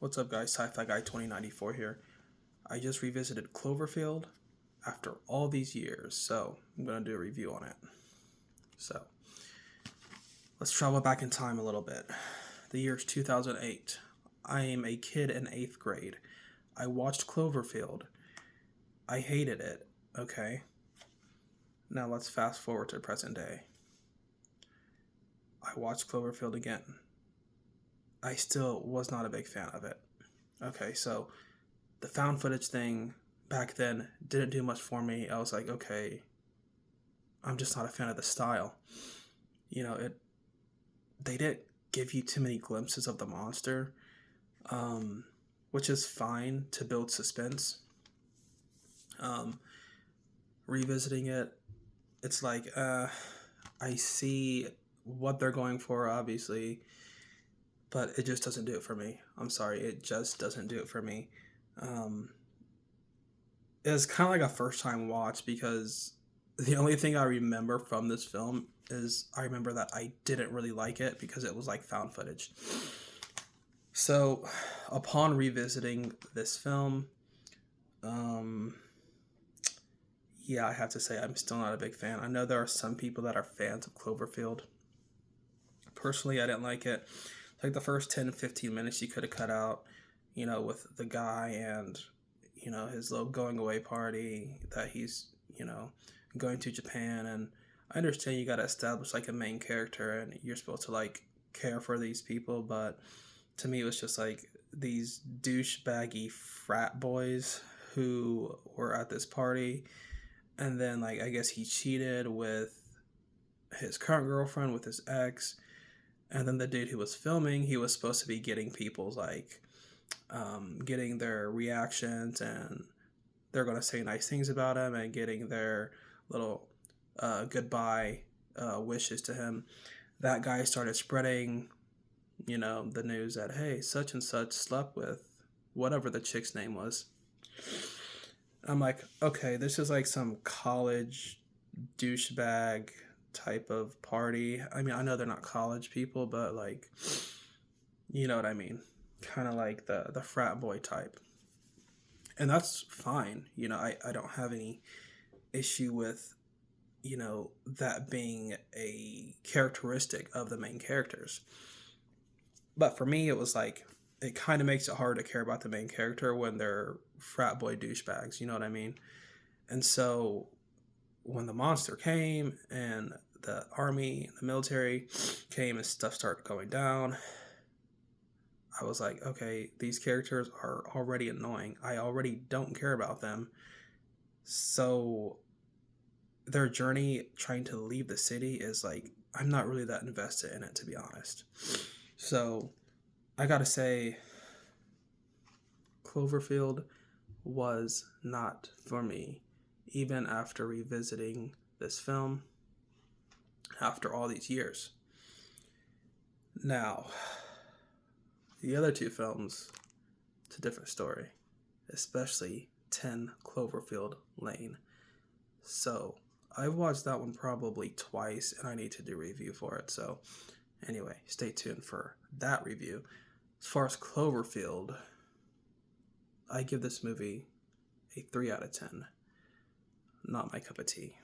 What's up, guys? Sci-Fi Guy 2094 here. I just revisited Cloverfield after all these years, so I'm going to do a review on it. So, let's travel back in time a little bit. The year is 2008. I am a kid in 8th grade. I watched Cloverfield. I hated it, okay? Now let's fast forward to present day. I watched Cloverfield again. I still was not a big fan of it. Okay, so the found footage thing back then didn't do much for me. I was like, okay, I'm just not a fan of the style. They didn't give you too many glimpses of the monster, which is fine to build suspense. Revisiting it, it's like, I see what they're going for, obviously, but it just doesn't do it for me. I'm sorry, it just doesn't do it for me. It was kind of like a first time watch because the only thing I remember from this film is I remember that I didn't really like it because it was like found footage. So, upon revisiting this film, yeah, I have to say I'm still not a big fan. I know there are some people that are fans of Cloverfield. Personally, I didn't like it. Like the first 10 15 minutes you could have cut out, with the guy and, his little going away party that he's, going to Japan. And I understand you got to establish like a main character and you're supposed to like care for these people. But to me, it was just like these douchebaggy frat boys who were at this party. And then, like, I guess he cheated with his current girlfriend, with his ex. And then the dude who was filming, he was supposed to be getting people's, like, getting their reactions, and they're going to say nice things about him and getting their little goodbye wishes to him. That guy started spreading, the news that, hey, such and such slept with whatever the chick's name was. I'm like, okay, this is like some college douchebag type of party. I mean, I know they're not college people, but like, you know what I mean? Kind of like the frat boy type. And that's fine. I don't have any issue with, that being a characteristic of the main characters. But for me, it was like, it kind of makes it hard to care about the main character when they're frat boy douchebags, you know what I mean? And so when the monster came and the army and the military came and stuff started going down, I was like, okay, these characters are already annoying. I already don't care about them. So their journey trying to leave the city is like, I'm not really that invested in it, to be honest. So I gotta say, Cloverfield was not for me, even after revisiting this film after all these years. Now, the other two films, it's a different story, especially 10 Cloverfield Lane. So, I've watched that one probably twice, and I need to do a review for it. So, anyway, stay tuned for that review. As far as Cloverfield, I give this movie a 3 out of 10. Not my cup of tea.